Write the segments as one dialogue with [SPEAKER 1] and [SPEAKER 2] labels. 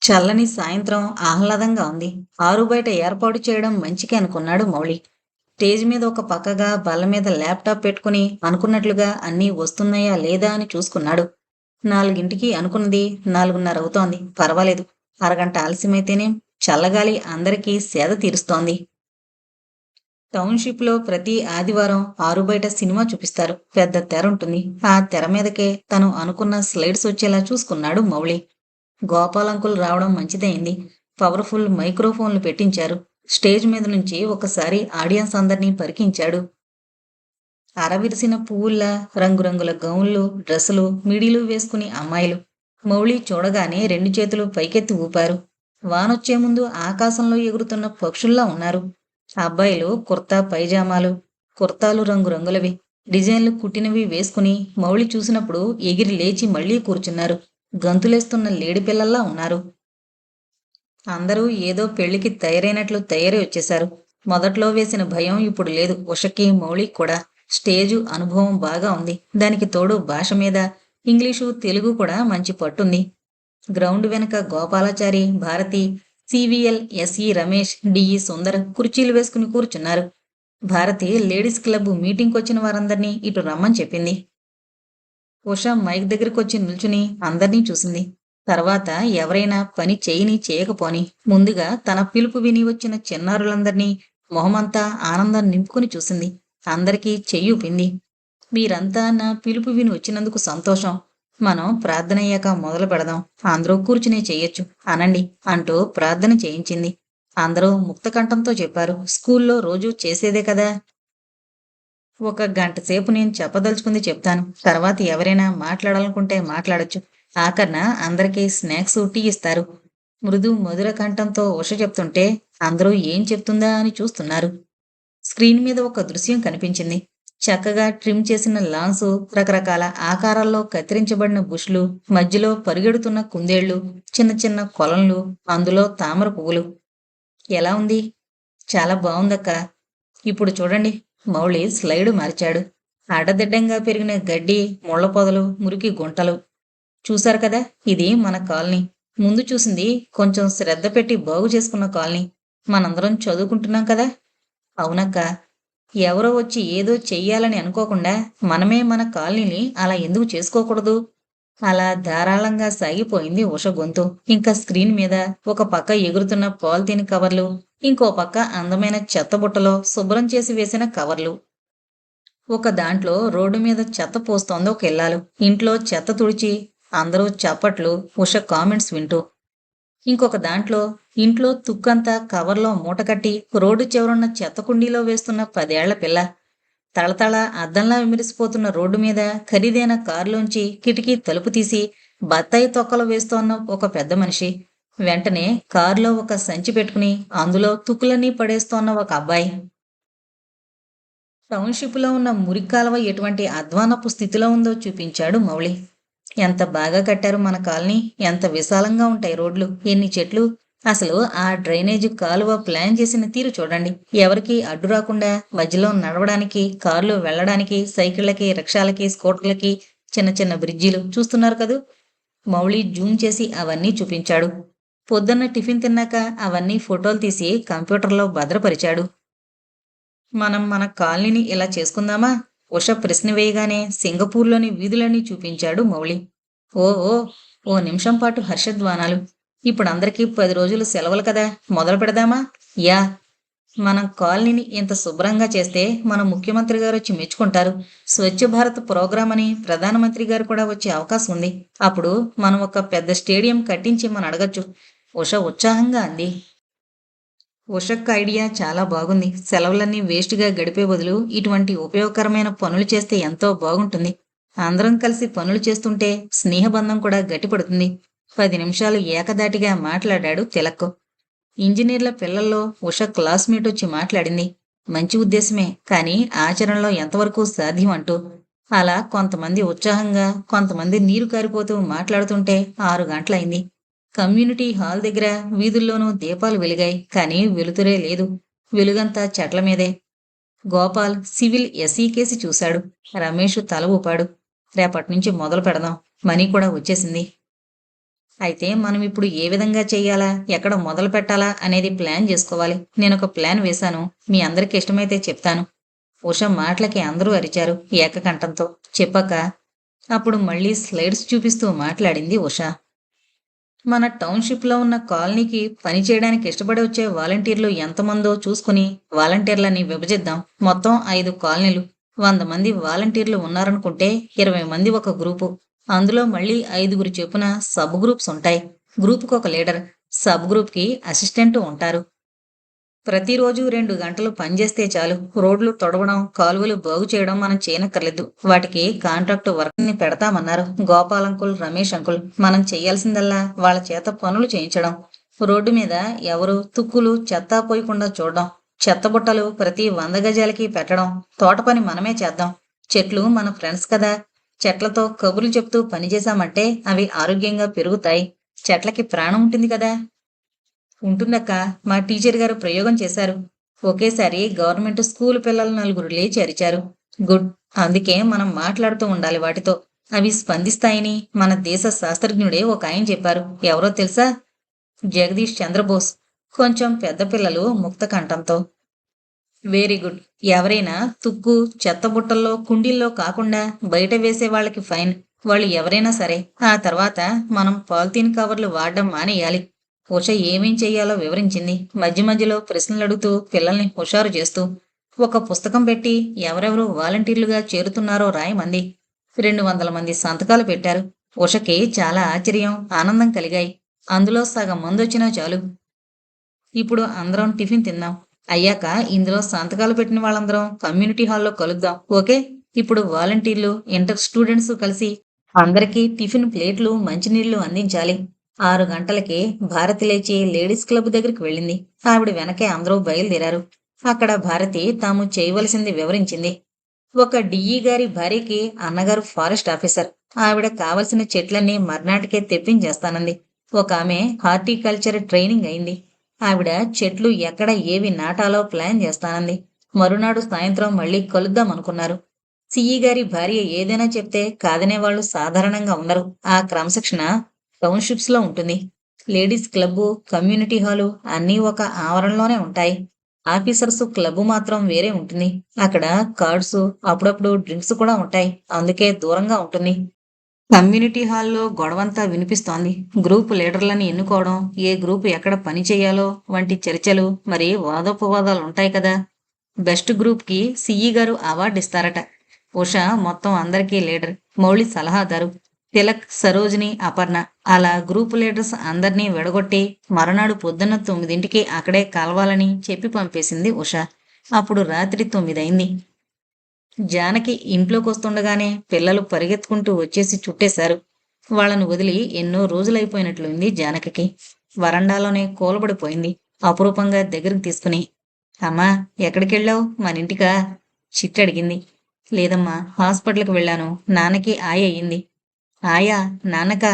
[SPEAKER 1] చల్లని సాయంత్రం ఆహ్లాదంగా ఉంది. ఆరు బయట ఏర్పాటు చేయడం మంచికే అనుకున్నాడు మౌళి. స్టేజ్ మీద ఒక పక్కగా బల్ల మీద ల్యాప్టాప్ పెట్టుకుని అనుకున్నట్లుగా అన్నీ వస్తున్నాయా లేదా అని చూసుకున్నాడు. 4కి అనుకున్నది 4:30 అవుతోంది. పర్వాలేదు. అరగంట ఆలస్యమైతేనేం చల్లగాలి అందరికీ సేద తీరుస్తోంది. టౌన్‌షిప్‌లో ప్రతి ఆదివారం ఆరుబయట సినిమా చూపిస్తారు. పెద్ద తెర ఉంటుంది. ఆ తెర మీదకే తను అనుకున్న స్లైడ్స్ వచ్చేలా చూసుకున్నాడు మౌళి. గోపాల్ అంకుల్ రావడం మంచిదయింది. పవర్‌ఫుల్ మైక్రోఫోన్లు పెట్టించారు. స్టేజ్ మీద నుంచి ఒకసారి ఆడియన్స్ అందర్నీ పరికించాడు. అరవిరిసిన పువ్వుల్లా రంగురంగుల గౌన్లు, డ్రెస్సులు, మిడీలు వేసుకుని అమ్మాయిలు. మౌళి చూడగానే 2 చేతులు పైకెత్తి ఊపారు. వానొచ్చే ముందు ఆకాశంలో ఎగురుతున్న పక్షుల్లా ఉన్నారు. అబ్బాయిలు కుర్తా పైజామాలు, కుర్తాలు రంగురంగులవి, డిజైన్లు కుట్టినవి వేసుకుని మౌళి చూసినప్పుడు ఎగిరి లేచి మళ్ళీ కూర్చున్నారు. గంతులేస్తున్న లేడిపిల్లల్లా ఉన్నారు. అందరూ ఏదో పెళ్లికి తయారైనట్లు తయారై వచ్చేశారు. మొదట్లో వేసిన భయం ఇప్పుడు లేదు ఉషకి, మౌళికి కూడా. స్టేజు అనుభవం బాగా ఉంది. దానికి తోడు భాష మీద ఇంగ్లీషు, తెలుగు కూడా మంచి పట్టుంది. గ్రౌండ్ వెనక గోపాలాచారి, భారతి, సివిఎల్, ఎస్ఈ రమేష్, డిఈ సుందర్ కుర్చీలు వేసుకుని కూర్చున్నారు. భారతి లేడీస్ క్లబ్ మీటింగ్కొచ్చిన వారందర్నీ ఇటు రమ్మని చెప్పింది. ఉష మైక్ దగ్గరకొచ్చి నిల్చుని అందర్నీ చూసింది. తర్వాత ఎవరైనా పని చేయని చేయకపోని ముందుగా తన పిలుపు విని వచ్చిన చిన్నారులందర్నీ మొహమంతా ఆనందం నింపుకుని చూసింది. అందరికీ చెయ్యూపింది. మీరంతా నా పిలుపు విని వచ్చినందుకు సంతోషం. మనం ప్రార్థనయ్యాక మొదలు పెడదాం. అందరూ కూర్చునే చెయ్యొచ్చు అనండి అంటూ ప్రార్థన చేయించింది. అందరూ ముక్తకంఠంతో చెప్పారు. స్కూల్లో రోజూ చేసేదే కదా. ఒక గంట సేపు నేను చెప్పదలుచుకుంది చెప్తాను. తర్వాత ఎవరైనా మాట్లాడాలనుకుంటే మాట్లాడొచ్చు. ఆఖర్న అందరికీ స్నాక్స్, టీ ఇస్తారు. మృదు మధుర కంఠంతో ఉష చెప్తుంటే అందరూ ఏం చెప్తుందా అని చూస్తున్నారు. స్క్రీన్ మీద ఒక దృశ్యం కనిపించింది. చక్కగా ట్రిమ్ చేసిన లాన్స్, రకరకాల ఆకారాల్లో కత్తిరించబడిన బుష్లు, మధ్యలో పరిగెడుతున్న కుందేళ్లు, చిన్న చిన్న కొలన్లు, అందులో తామర పువ్వులు. ఎలా ఉంది? చాలా బావుందక్క. ఇప్పుడు చూడండి. మౌళి స్లైడు మార్చాడు. అడ్డదిడ్డంగా పెరిగిన గడ్డి, ముళ్ళ పొదలు, మురికి గుంటలు. చూశారు కదా. ఇది మన కాలనీ. ముందు చూసింది కొంచెం శ్రద్ధ పెట్టి బాగు చేసుకున్న కాలనీ. మనందరం చదువుకుంటున్నాం కదా. అవునక్క. ఎవరో వచ్చి ఏదో చెయ్యాలని అనుకోకుండా మనమే మన కాలనీని అలా ఎందుకు చేసుకోకూడదు? అలా ధారాళంగా సాగిపోయింది ఉష గొంతు. ఇంకా స్క్రీన్ మీద ఒక పక్క ఎగురుతున్న పాలిథీన్ కవర్లు, ఇంకో పక్క అందమైన చెత్తబుట్టలో శుభ్రం చేసి వేసిన కవర్లు. ఒక దాంట్లో రోడ్డు మీద చెత్త పోస్తోంది ఒక ఇల్లాలు. ఇంట్లో చెత్త తుడిచి అందరూ చప్పట్లు, ఉష కామెంట్స్ వింటూ. ఇంకొక దాంట్లో ఇంట్లో తుక్కంతా కవర్లో మూటకట్టి రోడ్డు చివరున్న చెత్త కుండీలో వేస్తున్న 10 ఏళ్ల పిల్ల. తళతళ అద్దంలా మెరిసిపోతున్న రోడ్డు మీద ఖరీదైన కారులోంచి కిటికీ తలుపు తీసి బత్తాయి తొక్కలు వేస్తోన్న ఒక పెద్ద మనిషి. వెంటనే కారులో ఒక సంచి పెట్టుకుని అందులో తుక్కులన్నీ పడేస్తోన్న ఒక అబ్బాయి. టౌన్‌షిప్‌లో ఉన్న మురిక్కాలవ ఎటువంటి అధ్వాన్నపు స్థితిలో ఉందో చూపించాడు మౌళి. ఎంత బాగా కట్టారు మన కాలనీ. ఎంత విశాలంగా ఉంటాయి రోడ్లు. ఎన్ని చెట్లు. అసలు ఆ డ్రైనేజీ కాలువ ప్లాన్ చేసిన తీరు చూడండి. ఎవరికీ అడ్డు రాకుండా మధ్యలో నడవడానికి, కార్లు వెళ్ళడానికి, సైకిళ్ళకి, రిక్షాలకి, స్కూటర్లకి చిన్న చిన్న బ్రిడ్జిలు చూస్తున్నారు కదూ. మౌళి జూమ్ చేసి అవన్నీ చూపించాడు. పొద్దున్న టిఫిన్ తిన్నాక అవన్నీ ఫోటోలు తీసి కంప్యూటర్లో భద్రపరిచాడు. మనం మన కాలనీని ఇలా చేసుకుందామా? ఉష ప్రశ్న వేయగానే సింగపూర్లోని వీధులన్నీ చూపించాడు మౌళి. ఓ ఓ ఓ నిమిషం పాటు హర్షధ్వానాలు. ఇప్పుడందరికీ 10 రోజులు సెలవులు కదా. మొదలు పెడదామా? యా. మనం కాలనీని ఇంత శుభ్రంగా చేస్తే మన ముఖ్యమంత్రి గారు వచ్చి మెచ్చుకుంటారు. స్వచ్ఛ భారత్ ప్రోగ్రాం అని ప్రధానమంత్రి గారు కూడా వచ్చే అవకాశం ఉంది. అప్పుడు మనం ఒక పెద్ద స్టేడియం కట్టించి మనం అడగచ్చు. ఉష ఉత్సాహంగా అంది. ఉషక్ ఐడియా చాలా బాగుంది. సెలవులన్నీ వేస్ట్‌గా గడిపే బదులు ఇటువంటి ఉపయోగకరమైన పనులు చేస్తే ఎంతో బాగుంటుంది. అందరం కలిసి పనులు చేస్తుంటే స్నేహబంధం కూడా గట్టిపడుతుంది. 10 నిమిషాలు ఏకధాటిగా మాట్లాడాడు తిలక్. ఇంజినీర్ల పిల్లల్లో ఉష క్లాస్‌మేట్ వచ్చి మాట్లాడింది. మంచి ఉద్దేశమే, కానీ ఆచరణలో ఎంతవరకు సాధ్యం అంటూ. అలా కొంతమంది ఉత్సాహంగా, కొంతమంది నీరు కారిపోతూ మాట్లాడుతుంటే 6 గంటలయింది. కమ్యూనిటీ హాల్ దగ్గర వీధుల్లోనూ దీపాలు వెలిగాయి. కానీ వెలుతురే లేదు. వెలుగంతా చెట్ల మీదే. గోపాల్ సివిల్ ఎస్ఈ కేసి చూశాడు. రమేష్ తల ఊపాడు. రేపట్నుంచి మొదలు పెడదాం. మనీ కూడా వచ్చేసింది. అయితే మనం ఇప్పుడు ఏ విధంగా చెయ్యాలా, ఎక్కడ మొదలు పెట్టాలా అనేది ప్లాన్ చేసుకోవాలి. నేనొక ప్లాన్ వేశాను. మీ అందరికి ఇష్టమైతే చెప్తాను. ఉష మాటలకి అందరూ అరిచారు ఏకకంఠంతో. చెప్పాక అప్పుడు మళ్ళీ స్లైడ్స్ చూపిస్తూ మాట్లాడింది ఉష. మన టౌన్‌షిప్‌లో ఉన్న కాలనీకి పని చేయడానికి ఇష్టపడి వచ్చే వాలంటీర్లు ఎంతమందో చూసుకుని వాలంటీర్లని విభజిద్దాం. మొత్తం 5 కాలనీలు. 100 మంది వాలంటీర్లు ఉన్నారనుకుంటే 20 మంది ఒక గ్రూపు. అందులో మళ్ళీ 5గురు చొప్పున సబ్ గ్రూప్స్ ఉంటాయి. గ్రూప్‌కొక లీడర్, సబ్ గ్రూప్‌కి అసిస్టెంట్ ఉంటారు. ప్రతిరోజు 2 గంటలు పనిచేస్తే చాలు. రోడ్లు తొడవడం, కాలువలు బాగు చేయడం మనం చేయనక్కర్లేదు. వాటికి కాంట్రాక్ట్ వర్కర్‌ని పెడతామన్నారు గోపాల్ అంకుల్, రమేష్ అంకుల్. మనం చెయ్యాల్సిందల్లా వాళ్ళ చేత పనులు చేయించడం. రోడ్డు మీద ఎవరు తుక్కులు, చెత్త పోయకుండా చూడడం. చెత్త బుట్టలు ప్రతి 100 గజాలకి పెట్టడం. తోట పని మనమే చేద్దాం. చెట్లు మన ఫ్రెండ్స్ కదా! చెట్లతో కబుర్లు చెప్తూ పనిచేశామంటే అవి ఆరోగ్యంగా పెరుగుతాయి. చెట్లకి ప్రాణం ఉంటుంది కదా! ఉంటుందక్క. మా టీచర్ గారు ప్రయోగం చేశారు. ఒకేసారి గవర్నమెంట్ స్కూలు పిల్లలు నలుగురు లేచి అరిచారు. గుడ్. అందుకే మనం మాట్లాడుతూ ఉండాలి వాటితో. అవి స్పందిస్తాయని మన దేశ శాస్త్రజ్ఞుడే ఒక ఆయన చెప్పారు. ఎవరో తెలుసా? జగదీష్ చంద్రబోస్. కొంచెం పెద్ద పిల్లలు ముక్త కంఠంతో. Very good. ఎవరైనా తుక్కు, చెత్త బుట్టల్లో, కుండీల్లో కాకుండా బయట వేసే వాళ్ళకి ఫైన్. వాళ్ళు ఎవరైనా సరే. ఆ తర్వాత మనం పాలిథీన్ కవర్లు వాడడం మానేయాలి. ఉష ఏమేం చెయ్యాలో వివరించింది. మధ్య మధ్యలో ప్రశ్నలడుగుతూ పిల్లల్ని హుషారు చేస్తూ. ఒక పుస్తకం పెట్టి ఎవరెవరు వాలంటీర్లుగా చేరుతున్నారో రాయమంది. 200 మంది సంతకాలు పెట్టారు. ఉషకి చాలా ఆశ్చర్యం, ఆనందం కలిగాయి. అందులో సగం మందొచ్చినా చాలు. ఇప్పుడు అందరం టిఫిన్ తిందాం. అయ్యాక ఇందులో సంతకాలు పెట్టిన వాళ్ళందరం కమ్యూనిటీ హాల్లో కలుద్దాం. ఓకే? ఇప్పుడు వాలంటీర్లు, ఇంటర్ స్టూడెంట్స్ కలిసి అందరికీ టిఫిన్ ప్లేట్లు, మంచినీళ్లు అందించాలి. 6 గంటలకి భారతి లేచి లేడీస్ క్లబ్ దగ్గరికి వెళ్ళింది. ఆవిడ వెనకే అందరూ బయలుదేరారు. అక్కడ భారతి తాము చేయవలసింది వివరించింది. ఒక డిఈ గారి భార్యకి అన్నగారు ఫారెస్ట్ ఆఫీసర్. ఆవిడ కావలసిన చెట్లన్నీ మర్నాటికే తెప్పించేస్తానంది. ఒక ఆమె హార్టికల్చర్ ట్రైనింగ్ అయింది. ఆవిడ చెట్లు ఎక్కడ ఏవి నాటాలో ప్లాన్ చేస్తానంది. మరునాడు సాయంత్రం మళ్ళీ కలుద్దాం అనుకున్నారు. సిఈ గారి భార్య ఏదైనా చెప్తే కాదనే వాళ్ళు సాధారణంగా ఉండరు. ఆ క్రమశిక్షణ టౌన్షిప్స్ లో ఉంటుంది. లేడీస్ క్లబ్బు, కమ్యూనిటీ హాలు అన్నీ ఒక ఆవరణలోనే ఉంటాయి. ఆఫీసర్స్ క్లబ్బు మాత్రం వేరే ఉంటుంది. అక్కడ కార్డ్స్, అప్పుడప్పుడు డ్రింక్స్ కూడా ఉంటాయి. అందుకే దూరంగా ఉంటుంది. కమ్యూనిటీ హాల్లో గొడవంతా వినిపిస్తోంది. గ్రూప్ లీడర్లని ఎన్నుకోవడం, ఏ గ్రూపు ఎక్కడ పని చేయాలో వంటి చర్చలు, మరి వాదోపవాదాలుంటాయి కదా! బెస్ట్ గ్రూప్‌కి సీఈ గారు అవార్డు ఇస్తారట. ఉష మొత్తం అందరికీ లీడర్, మౌళి సలహాదారు. తిలక్, సరోజిని, అపర్ణ అలా గ్రూప్ లీడర్స్ అందర్నీ విడగొట్టి మరునాడు పొద్దున్న 9కి అక్కడే కలవాలని చెప్పి పంపేసింది ఉష. అప్పుడు రాత్రి 9 అయింది. జానకి ఇంట్లోకొస్తుండగానే పిల్లలు పరిగెత్తుకుంటూ వచ్చేసి చుట్టేశారు. వాళ్ళను వదిలి ఎన్నో రోజులైపోయినట్లుంది జానకికి. వరండాలోనే కూలబడిపోయింది. అపురూపంగా దగ్గరికి తీసుకుని, అమ్మా, ఎక్కడికెళ్ళావు? మనింటికా? చిట్టడిగింది. లేదమ్మా, హాస్పిటల్కి వెళ్ళాను. నాన్నకి ఆయ అయింది. ఆయా? నాన్నకా?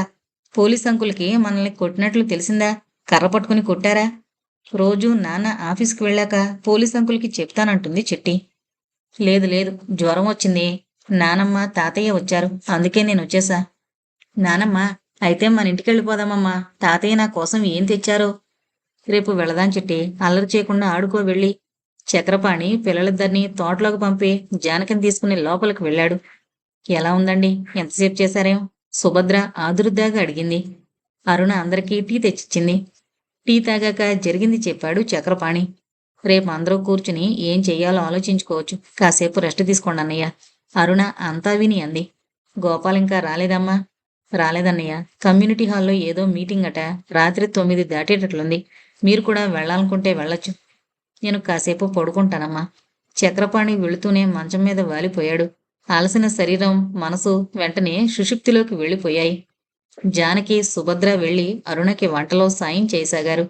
[SPEAKER 1] పోలీస్ అంకుల్కి మనల్ని కొట్టినట్లు తెలిసిందా? కర్ర పట్టుకుని కొట్టారా? రోజూ నాన్న ఆఫీస్కి వెళ్ళాక పోలీస్ అంకుల్కి చెప్తానంటుంది చిట్టి. లేదు లేదు, జ్వరం వచ్చింది. నానమ్మ, తాతయ్య వచ్చారు. అందుకే నేనొచ్చేశా. నానమ్మ, అయితే మన ఇంటికెళ్ళిపోదామమ్మా. తాతయ్య నా కోసం ఏం తెచ్చారో? రేపు వెళదాం చిట్టి. అల్లరి చేయకుండా ఆడుకో వెళ్ళి. చక్రపాణి పిల్లలిద్దరినీ తోటలోకి పంపి జానకిని తీసుకుని లోపలికి వెళ్ళాడు. ఎలా ఉందండి? ఎంతసేపు చేశారేం? సుభద్ర ఆదురుద్దాగా అడిగింది. అరుణ అందరికీ టీ తెచ్చిచ్చింది. టీ తాగాక జరిగింది చెప్పాడు చక్రపాణి. రేపు అందరూ కూర్చుని ఏం చెయ్యాలో ఆలోచించుకోవచ్చు. కాసేపు రెస్ట్ తీసుకోండి అన్నయ్య. అరుణ అంతా విని అంది. గోపాల్ ఇంకా రాలేదమ్మా? రాలేదన్నయ్య. కమ్యూనిటీ హాల్లో ఏదో మీటింగ్ అట. రాత్రి 9 దాటేటట్లుంది. మీరు కూడా వెళ్ళాలనుకుంటే వెళ్ళొచ్చు. నేను కాసేపు పడుకుంటానమ్మా. చక్రపాణి వెళుతూనే మంచం మీద వాలిపోయాడు. అలసిన శరీరం, మనసు వెంటనే సుషుప్తిలోకి వెళ్ళిపోయాయి. జానకి, సుభద్ర వెళ్లి అరుణకి వంటలో సాయం చేయసాగారు.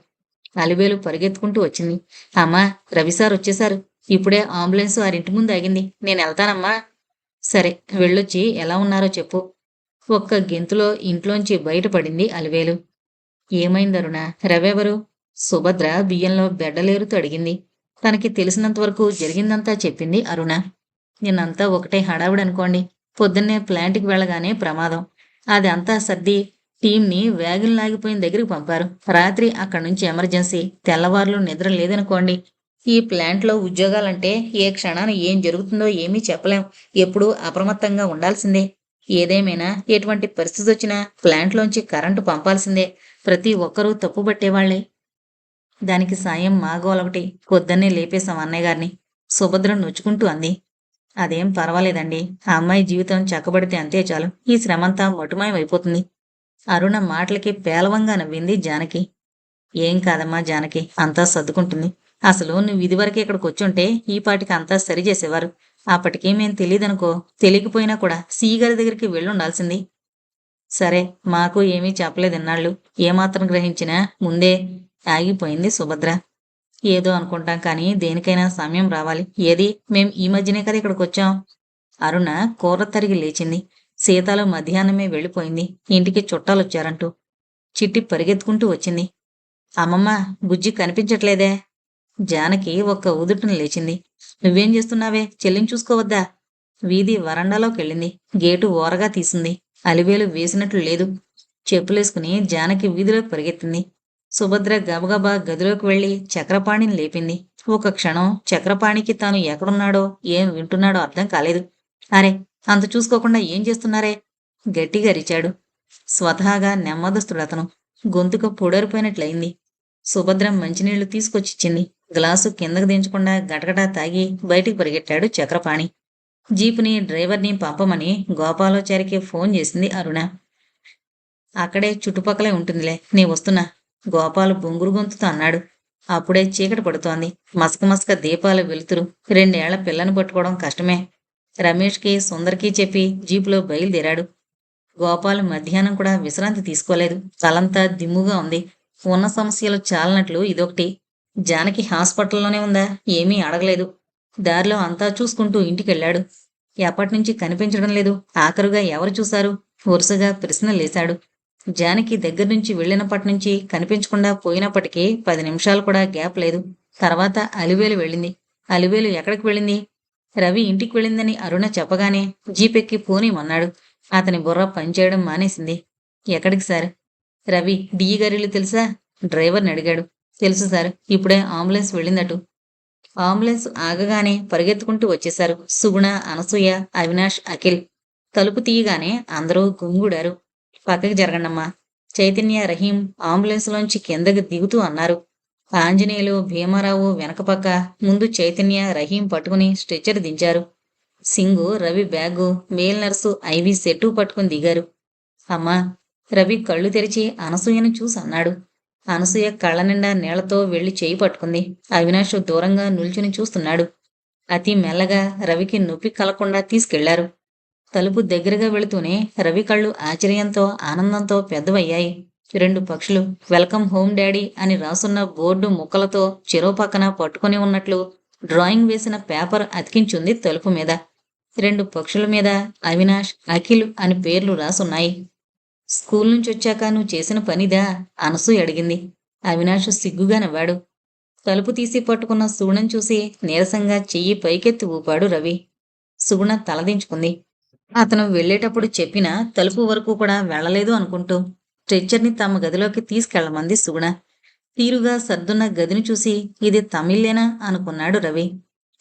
[SPEAKER 1] అలివేలు పరిగెత్తుకుంటూ వచ్చింది. అమ్మా, రవిసార్ వచ్చేశారు. ఇప్పుడే అంబులెన్స్ వారింటి ముందు ఆగింది. నేనెళ్తానమ్మా. సరే, వెళ్ళొచ్చి ఎలా ఉన్నారో చెప్పు. ఒక్క గెంతులో ఇంట్లోంచి బయటపడింది అలివేలు. ఏమైందరుణ? రవెవరు? సుభద్ర బియ్యంలో బెడ్డలేరుతూ అడిగింది. తనకి తెలిసినంతవరకు జరిగిందంతా చెప్పింది అరుణ. నిన్నంతా ఒకటే హడావిడనుకోండి. పొద్దున్నే ప్లాంట్కి వెళ్ళగానే ప్రమాదం. అది అంతా సర్ది టీంని వ్యాగులు లాగిపోయిన దగ్గరికి పంపారు. రాత్రి అక్కడి నుంచి ఎమర్జెన్సీ, తెల్లవారులు నిద్ర లేదనుకోండి. ఈ ప్లాంట్లో ఉద్యోగాలంటే ఏ క్షణాన ఏం జరుగుతుందో ఏమీ చెప్పలేం. ఎప్పుడూ అప్రమత్తంగా ఉండాల్సిందే. ఏదేమైనా ఎటువంటి పరిస్థితి వచ్చినా ప్లాంట్లోంచి కరెంటు పంపాల్సిందే. ప్రతి ఒక్కరూ తప్పుపట్టేవాళ్లే. దానికి సాయం మా గోలొకటి. పొద్దున్నే లేపేశాం అన్నయ్య గారిని. సుభద్ర నొచ్చుకుంటూ అంది. అదేం పర్వాలేదండి. ఆ అమ్మాయి జీవితం చక్కబడితే అంతే చాలు. ఈ శ్రమంతా మటుమాయమైపోతుంది. అరుణ మాటలకి పేలవంగా నవ్వింది జానకి. ఏం కాదమ్మా జానకి, అంతా సర్దుకుంటుంది. అసలు నువ్వు ఇదివరకే ఇక్కడికి వచ్చుంటే ఈ పాటికి అంతా సరిచేసేవారు. అప్పటికే మేం తెలీదనుకో, తెలియకపోయినా కూడా సీగారి దగ్గరికి వెళ్ళుండాల్సింది. సరే, మాకు ఏమీ చెప్పలేదిన్నాళ్ళు. ఏమాత్రం గ్రహించినా ముందే ఆగిపోయింది సుభద్ర. ఏదో అనుకుంటాం కానీ దేనికైనా సమయం రావాలి. ఏది, మేం ఈ మధ్యనే కదా ఇక్కడికి వచ్చాం. అరుణ కూర తరిగి లేచింది. సీతాలు మధ్యాహ్నమే వెళ్ళిపోయింది, ఇంటికి చుట్టాలొచ్చారంటూ. చిట్టి పరిగెత్తుకుంటూ వచ్చింది. అమ్మమ్మ, బుజ్జి కనిపించట్లేదే. జానకి ఒక్క ఉదుటున లేచింది. నువ్వేం చేస్తున్నావే, చెల్లిని చూసుకోవద్దా? వీధి వరండాలోకెళ్ళింది. గేటు ఓరగా తీసింది. అలివేలు వేసినట్లు లేదు. చెప్పులేసుకుని జానకి వీధిలోకి పరిగెత్తింది. సుభద్ర గబగబా గదిలోకి వెళ్లి చక్రపాణిని లేపింది. ఒక క్షణం చక్రపాణికి తాను ఎక్కడున్నాడో ఏం వింటున్నాడో అర్థం కాలేదు. అరే, అంత చూసుకోకుండా ఏం చేస్తున్నారే? గట్టిగా అరిచాడు. స్వతహాగా నెమ్మదస్తుడతను. గొంతుక పొడరిపోయినట్లయింది. సుభద్ర మంచినీళ్లు తీసుకొచ్చిచ్చింది. గ్లాసు కిందకు దించకుండా గటగటా తాగి బయటికి పరిగెట్టాడు చక్రపాణి. జీపుని డ్రైవర్ని పంపమని గోపాలాచారికి ఫోన్ చేసింది అరుణ. అక్కడే చుట్టుపక్కలే ఉంటుందిలే, నీ వస్తున్నా, గోపాలు బొంగురు గొంతుతో అన్నాడు. అప్పుడే చీకటి పడుతోంది. మసక దీపాల వెలుతురు. 2 ఏళ్ల పిల్లని పట్టుకోవడం కష్టమే. రమేష్కి సుందర్కి చెప్పి జీపులో బయలుదేరాడు. గోపాల్ మధ్యాహ్నం కూడా విశ్రాంతి తీసుకోలేదు. తలంతా దిమ్ముగా ఉంది. ఉన్న సమస్యలు చాలనట్లు ఇదొకటి. జానకి హాస్పిటల్లోనే ఉందా? ఏమీ అడగలేదు. దారిలో అంతా చూసుకుంటూ ఇంటికెళ్ళాడు. ఎప్పటినుంచి కనిపించడం లేదు, ఆఖరుగా ఎవరు చూశారు? వరుసగా ప్రశ్నలేశాడు. జానకి దగ్గర్నుంచి వెళ్ళినప్పటినుంచి కనిపించకుండా పోయినప్పటికీ 10 నిమిషాలు కూడా గ్యాప్ లేదు. తర్వాత అలివేలు వెళ్ళింది. అలివేలు ఎక్కడికి వెళ్ళింది? రవి ఇంటికి వెళ్ళిందని అరుణ చెప్పగానే జీపెక్కి పోనీమన్నాడు. అతని బుర్ర పనిచేయడం మానేసింది. ఎక్కడికి సార్? రవి డిఈ గారిల్లు తెలుసా? డ్రైవర్ని అడిగాడు. తెలుసు సార్, ఇప్పుడే అంబులెన్స్ వెళ్ళిందటు. అంబులెన్స్ ఆగగానే పరిగెత్తుకుంటూ వచ్చేశారు సుగుణ, అనసూయ, అవినాష్, అఖిల్. తలుపు తీయగానే అందరూ గుంగుడారు. పక్కకి జరగండమ్మా. చైతన్య, రహీం అంబులెన్స్లోంచి కిందకి దిగుతూ అన్నారు. ఆంజనేయులు, భీమారావు వెనకపక్క, ముందు చైతన్య, రహీం పట్టుకుని స్ట్రెచ్చర్ దించారు. Singh, Ravi bag, male nurse, IV set పట్టుకుని దిగారు. అమ్మా. రవి కళ్ళు తెరిచి అనసూయను చూసి అన్నాడు. అనసూయ కళ్ళ నిండా నీళ్లతో వెళ్లి చేయి పట్టుకుంది. అవినాష్ దూరంగా నిల్చుని చూస్తున్నాడు. అతి మెల్లగా రవికి నొప్పి కలకుండా తీసుకెళ్లారు. తలుపు దగ్గరగా వెళుతూనే రవి కళ్ళు ఆశ్చర్యంతో, ఆనందంతో పెద్దవయ్యాయి. 2 పక్షులు వెల్కమ్ హోమ్ డాడీ అని రాసున్న బోర్డు ముక్కలతో చెరో పక్కన పట్టుకుని ఉన్నట్లు డ్రాయింగ్ వేసిన పేపర్ అతికించుంది తలుపు మీద. 2 పక్షుల మీద అవినాష్, అఖిల్ అని పేర్లు రాసున్నాయి. స్కూల్ నుంచి వచ్చాక నువ్వు చేసిన పనిదా? అనసూయ అడిగింది. అవినాష్ సిగ్గుగా నవ్వాడు. తలుపు తీసి పట్టుకున్న సుగుణం చూసి నీరసంగా చెయ్యి పైకెత్తి ఊపాడు రవి. సుగుణ తలదించుకుంది. అతను వెళ్లేటప్పుడు చెప్పినా తలుపు వరకు కూడా వెళ్లలేదు అనుకుంటూ స్ట్రెచ్చర్ని తమ గదిలోకి తీసుకెళ్లమంది సుగుణ. తీరుగా సర్దున్న గదిని చూసి ఇది తమిళ్లేనా అనుకున్నాడు రవి.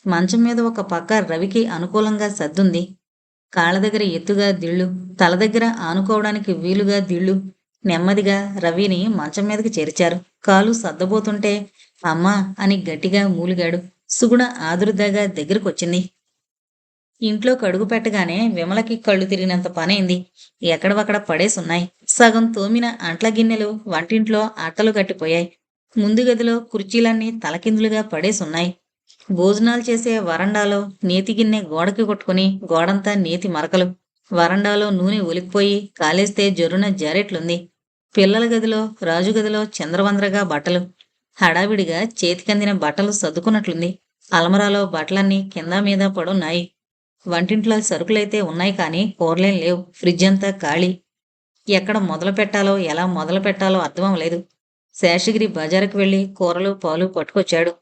[SPEAKER 1] మంచం మీద ఒక పక్క రవికి అనుకూలంగా సర్దుంది. కాళ్ళ దగ్గర ఎత్తుగా దిళ్ళు, తల దగ్గర ఆనుకోవడానికి వీలుగా దిళ్ళు. నెమ్మదిగా రవిని మంచం మీదకి చేర్చారు. కాలు సర్దబోతుంటే అమ్మా అని గట్టిగా మూలిగాడు. సుగుణ ఆదురుదాగా దగ్గరకొచ్చింది. ఇంట్లోకి అడుగు పెట్టగానే విమలకి కళ్ళు తిరిగినంత పనైంది. ఎక్కడవక్కడ పడేసున్నాయి. సగం తోమిన అంట్ల గిన్నెలు వంటింట్లో అట్టలు కట్టిపోయాయి. ముందు గదిలో కుర్చీలన్నీ తలకిందులుగా పడేసున్నాయి. భోజనాలు చేసే వరండాలో నేతి గిన్నె గోడకి కొట్టుకుని గోడంతా నేతి మరకలు. వరండాలో నూనె ఒలికిపోయి కాలేస్తే జొరున జారెట్లుంది. పిల్లల గదిలో, రాజుగదిలో చంద్రవంద్రగా బట్టలు. హడావిడిగా చేతికందిన బట్టలు సర్దుకున్నట్లుంది. అలమరాలో బట్టలన్నీ కింద మీద పడున్నాయి. వంటింట్లో సరుకులైతే ఉన్నాయి కానీ కూరలేం లేవు. ఫ్రిడ్జ్ అంతా ఖాళీ. ఎక్కడ మొదలు పెట్టాలో, ఎలా మొదలు పెట్టాలో అర్థమవలేదు. శేషగిరి బజారుకు వెళ్లి కూరలు, పాలు పట్టుకొచ్చాడు.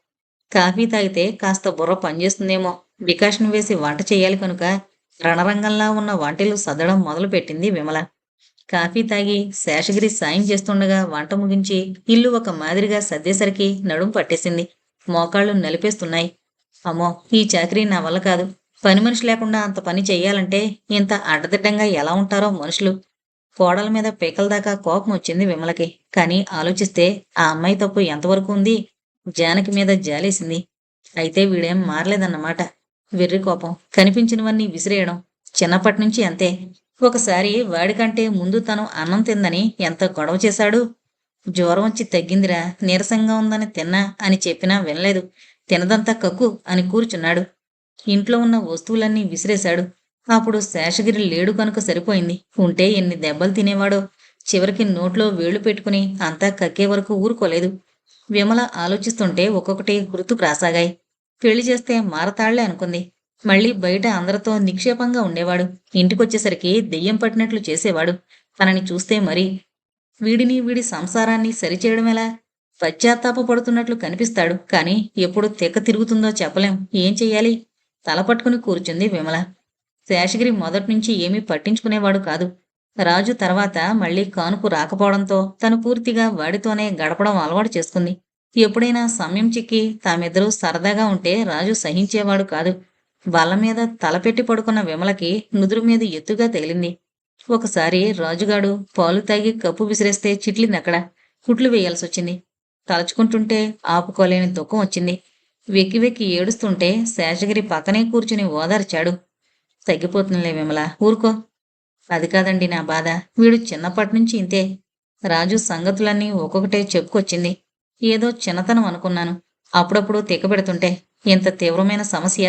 [SPEAKER 1] కాఫీ తాగితే కాస్త బుర్ర పనిచేస్తుందేమో. డికాషన్ వేసి వంట చెయ్యాలి కనుక రణరంగంలా ఉన్న వంటలు సర్దడం మొదలుపెట్టింది విమల. కాఫీ తాగి శేషగిరి సాయం చేస్తుండగా వంట ముగించి ఇల్లు ఒక మాదిరిగా సర్దేసరికి నడుం పట్టేసింది. మోకాళ్ళు నలిపేస్తున్నాయి. అమ్మో, ఈ చాకరీ నా వల్ల కాదు. పని మనిషి లేకుండా అంత పని చెయ్యాలంటే ఇంత అడ్డదిడ్డంగా ఎలా ఉంటారో మనుషులు. కోడల మీద పీకల దాకా కోపం వచ్చింది విమలకి. కానీ ఆలోచిస్తే ఆ అమ్మాయి తప్పు ఎంతవరకు ఉంది? జానకి మీద జాలేసింది. అయితే వీడేం మారలేదన్నమాట. వెర్రి కోపం, కనిపించినవన్నీ విసిరేయడం. చిన్నప్పటి నుంచి అంతే. ఒకసారి వాడికంటే ముందు తను అన్నం తిందని ఎంత గొడవ చేశాడు. జ్వరం వచ్చి తగ్గిందిరా, నీరసంగా ఉందని తిన్నా అని చెప్పినా వినలేదు. తినదంతా కక్కు అని కూర్చున్నాడు. ఇంట్లో ఉన్న వస్తువులన్నీ విసిరేశాడు. అప్పుడు శేషగిరి లేడు కనుక సరిపోయింది. ఉంటే ఎన్ని దెబ్బలు తినేవాడో. చివరికి నోట్లో వేళ్లు పెట్టుకుని అంతా కక్కే వరకు ఊరుకోలేదు. విమల ఆలోచిస్తుంటే ఒక్కొక్కటి గుర్తుకు రాసాగాయి. పెళ్లి చేస్తే మారతాళ్లే అనుకుంది. మళ్ళీ బయట అందరితో నిక్షేపంగా ఉండేవాడు. ఇంటికొచ్చేసరికి దెయ్యం పట్టినట్లు చేసేవాడు. తనని చూస్తే మరీ. వీడిని వీడి సంసారాన్ని సరిచేయడమెలా? పశ్చాత్తాపడుతున్నట్లు కనిపిస్తాడు. కాని ఎప్పుడు తెక్క తిరుగుతుందో చెప్పలేం. ఏం చెయ్యాలి? తల పట్టుకుని కూర్చుంది విమల. శేషగిరి మొదట్నుంచి ఏమీ పట్టించుకునేవాడు కాదు. రాజు తర్వాత మళ్లీ కానుపు రాకపోవడంతో తను పూర్తిగా వాడితోనే గడపడం అలవాటు చేసుకుంది. ఎప్పుడైనా సమయం చిక్కి తామిద్దరూ సరదాగా ఉంటే రాజు సహించేవాడు కాదు. బల్ల మీద తలపెట్టి పడుకున్న విమలకి నుదురు మీద ఎత్తుగా తగిలింది. ఒకసారి రాజుగాడు పాలు తాగి కప్పు విసిరేస్తే చిట్లిందక్కడ. కుట్లు వేయాల్సొచ్చింది. తలుచుకుంటుంటే ఆపుకోలేని దుఃఖం వచ్చింది. వెక్కి వెక్కి ఏడుస్తుంటే శేషగిరి పక్కనే కూర్చుని ఓదార్చాడు. తగ్గిపోతుందిలే విమల, ఊరుకో. అది కాదండి నా బాధ. వీడు చిన్నప్పటినుంచి ఇంతే. రాజు సంగతులన్నీ ఒక్కొక్కటే చెప్పుకొచ్చింది. ఏదో చిన్నతనం అనుకున్నాను. అప్పుడప్పుడు తిక్కబెడుతుంటే ఇంత తీవ్రమైన సమస్య.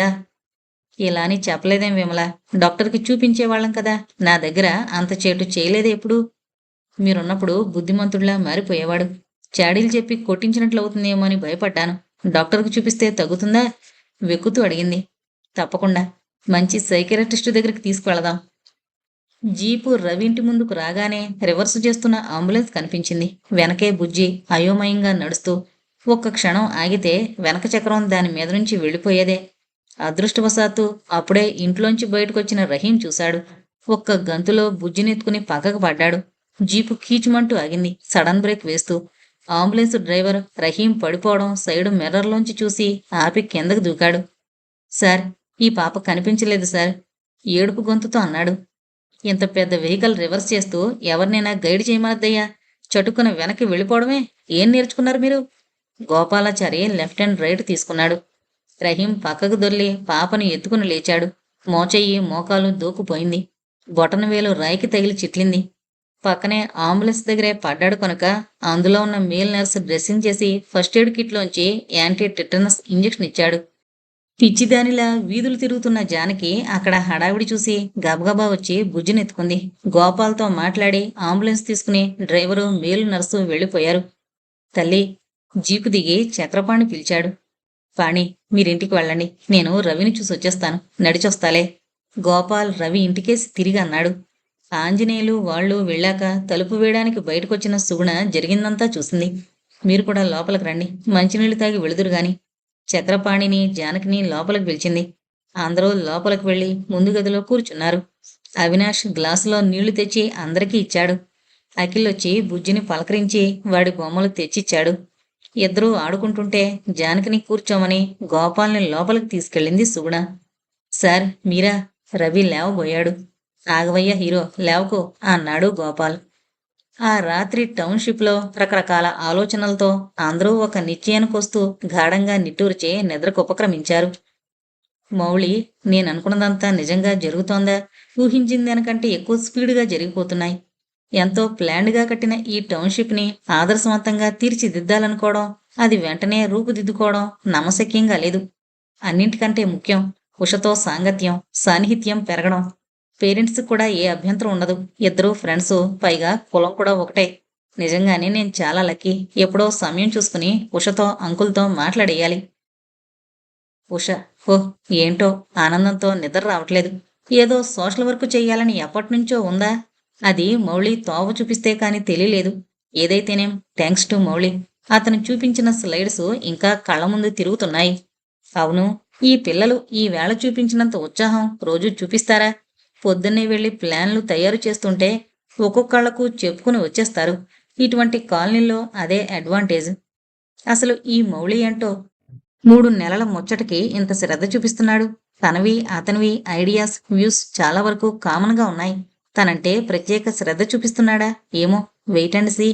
[SPEAKER 1] ఇలా అని చెప్పలేదేం విమల. డాక్టర్కి చూపించేవాళ్ళం కదా. నా దగ్గర అంత చేటు చేయలేదే ఎప్పుడు. మీరున్నప్పుడు బుద్ధిమంతుడిలా మారిపోయేవాడు. చాడీలు చెప్పి కొట్టించినట్లు అవుతుందేమో అని భయపడ్డాను. డాక్టర్కి చూపిస్తే తగ్గుతుందా? వెక్కుతూ అడిగింది. తప్పకుండా. మంచి సైకియాట్రిస్టు దగ్గరికి తీసుకువెళదాం. జీపు రవి ఇంటి ముందుకు రాగానే రివర్స్ చేస్తున్న అంబులెన్స్ కనిపించింది. వెనకే బుజ్జి అయోమయంగా నడుస్తూ. ఒక్క క్షణం ఆగితే వెనక చక్రం దాని మీద నుంచి వెళ్ళిపోయేదే. అదృష్టవశాత్తు అప్పుడే ఇంట్లోంచి బయటకొచ్చిన రహీం చూశాడు. ఒక్క గంతులో బుజ్జినెత్తుకుని పక్కకు పడ్డాడు. జీపు కీచుమంటూ ఆగింది, సడన్ బ్రేక్ వేస్తూ. అంబులెన్స్ డ్రైవర్ రహీం పడిపోవడం సైడు మిర్రర్లోంచి చూసి ఆపి కిందకు దూకాడు. సార్, ఈ పాప కనిపించలేదు సార్, ఏడుపు గొంతుతో అన్నాడు. ఇంత పెద్ద వెహికల్ రివర్స్ చేస్తూ ఎవరినైనా గైడ్ చేయమనద్దయ్యా. చటుక్కున వెనక్కి వెళ్ళిపోవడమే. ఏం నేర్చుకున్నారు మీరు? గోపాలాచారి లెఫ్ట్ అండ్ రైట్ తీసుకున్నాడు. రహీం పక్కకు దొర్లి పాపని ఎత్తుకుని లేచాడు. మోచెయ్యి మోకాలు దూకుపోయింది. బొటనవేలు రాయికి తగిలి చిట్లింది. పక్కనే అంబులెన్స్ దగ్గరే పడ్డాడు కనుక అందులో ఉన్న మేల్ నర్స్ డ్రెస్సింగ్ చేసి first aid కిట్లోంచి anti tetanus injection ఇచ్చాడు. పిచ్చిదానిలా వీధులు తిరుగుతున్న జానకి అక్కడ హడావిడి చూసి గబగబా వచ్చి బుజ్జినెత్తుకుంది. గోపాల్తో మాట్లాడి అంబులెన్స్ తీసుకుని డ్రైవరు మేలు నర్సు వెళ్ళిపోయారు. తల్లి, జీపు దిగి చక్రపాణి పిలిచాడు. పాణి, మీరింటికి వెళ్ళండి. నేను రవిని చూసి వచ్చేస్తాను. నడిచొస్తాలే. గోపాల్ రవి ఇంటికేసి తిరిగి అన్నాడు. ఆంజనేయులు వాళ్ళు వెళ్ళాక తలుపు వేయడానికి బయటకొచ్చిన సుగుణ జరిగిందంతా చూసింది. మీరు కూడా లోపలికి రండి, మంచినీళ్లు తాగి వెళుదురుగాని. చక్రపాణిని జానకిని లోపలికి పిలిచింది. అందరూ లోపలికి వెళ్లి ముందు గదిలో కూర్చున్నారు. అవినాష్ గ్లాసులో నీళ్లు తెచ్చి అందరికీ ఇచ్చాడు. అఖిల్ వచ్చి బుజ్జిని పలకరించి వాడి బొమ్మలు తెచ్చిచ్చాడు. ఇద్దరూ ఆడుకుంటుంటే జానకిని కూర్చోమని గోపాల్ని లోపలికి తీసుకెళ్ళింది సుగుణ. సార్, మీరా? రవి లేవబోయాడు. ఆగవయ్య హీరో, లేవకో అన్నాడు గోపాల్. ఆ రాత్రి టౌన్షిప్లో రకరకాల ఆలోచనలతో అందరూ ఒక నిశ్చయానికొస్తూ గాఢంగా నిట్టూర్చే నిద్రకు ఉపక్రమించారు. మౌళి, నేననుకున్నదంతా నిజంగా జరుగుతోందా? ఊహించిన దానికంటే ఎక్కువ స్పీడుగా జరిగిపోతున్నాయి. ఎంతో ప్లాన్డ్గా కట్టిన ఈ టౌన్షిప్ని ఆదర్శవంతంగా తీర్చిదిద్దాలనుకోవడం, అది వెంటనే రూపుదిద్దుకోవడం నమ్మశక్యంగా లేదు. అన్నింటికంటే ముఖ్యం ఉషతో సాంగత్యం, సాన్నిహిత్యం పెరగడం. పేరెంట్స్కి కూడా ఏ అభ్యంతరం ఉండదు. ఇద్దరు ఫ్రెండ్స్, పైగా కులం కూడా ఒకటే. నిజంగానే నేను చాలా లక్కీ. ఎప్పుడో సమయం చూసుకుని ఉషతో అంకుల్తో మాట్లాడేయాలి. ఉష, ఓహ్ ఏంటో ఆనందంతో నిద్ర రావట్లేదు. ఏదో సోషల్ వర్క్ చెయ్యాలని ఎప్పటినుంచో ఉందా? అది మౌళి తోవ చూపిస్తే కాని తెలియలేదు. ఏదైతేనేం థ్యాంక్స్ టు మౌళి. అతను చూపించిన స్లైడ్స్ ఇంకా కళ్ళ ముందు తిరుగుతున్నాయి. అవును, ఈ పిల్లలు ఈ వేళ చూపించినంత ఉత్సాహం రోజు చూపిస్తారా? పొద్దున్నే వెళ్లి ప్లాన్లు తయారు చేస్తుంటే ఒక్కొక్కళ్లకు చెప్పుకుని వచ్చేస్తారు. ఇటువంటి కాలనీల్లో అదే అడ్వాంటేజ్. అసలు ఈ మౌళి ఏంటో 3 నెలల ముచ్చటకి ఇంత శ్రద్ధ చూపిస్తున్నాడు. తనవి అతనివి ఐడియాస్ వ్యూస్ చాలా వరకు కామన్గా ఉన్నాయి. తనంటే ప్రత్యేక శ్రద్ధ చూపిస్తున్నాడా ఏమో. Wait and see.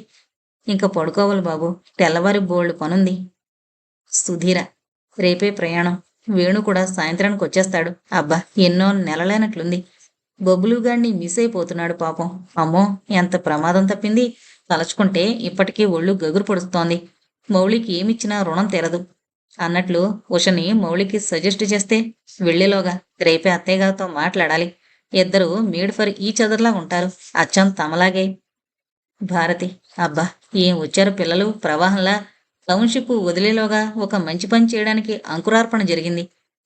[SPEAKER 1] ఇంక పడుకోవాలి బాబు. తెల్లవారి బోల్డ్ పనుంది. సుధీర రేపే ప్రయాణం. వేణు కూడా సాయంత్రానికి వచ్చేస్తాడు. అబ్బా, ఎన్నో నెలలైనట్లుంది. బొబ్బులుగాడిని మిస్ అయిపోతున్నాడు పాపం. అమ్మో, ఎంత ప్రమాదం తప్పింది. తలచుకుంటే ఇప్పటికీ ఒళ్ళు గగురు పొడుస్తోంది. మౌళికి ఏమిచ్చినా రుణం తెరదు. అన్నట్లు ఉషని మౌళికి సజెస్ట్ చేస్తే వెళ్ళేలోగా రేపే అత్తయ్యగారితో మాట్లాడాలి. ఇద్దరు మేడ్ ఫర్ ఈచ్ అదర్లా ఉంటారు. అచ్చం తమలాగే. భారతి అబ్బా, ఏం వచ్చారు పిల్లలు ప్రవాహంలా. టౌన్షిప్ వదిలేలోగా ఒక మంచి పని చేయడానికి అంకురార్పణ జరిగింది.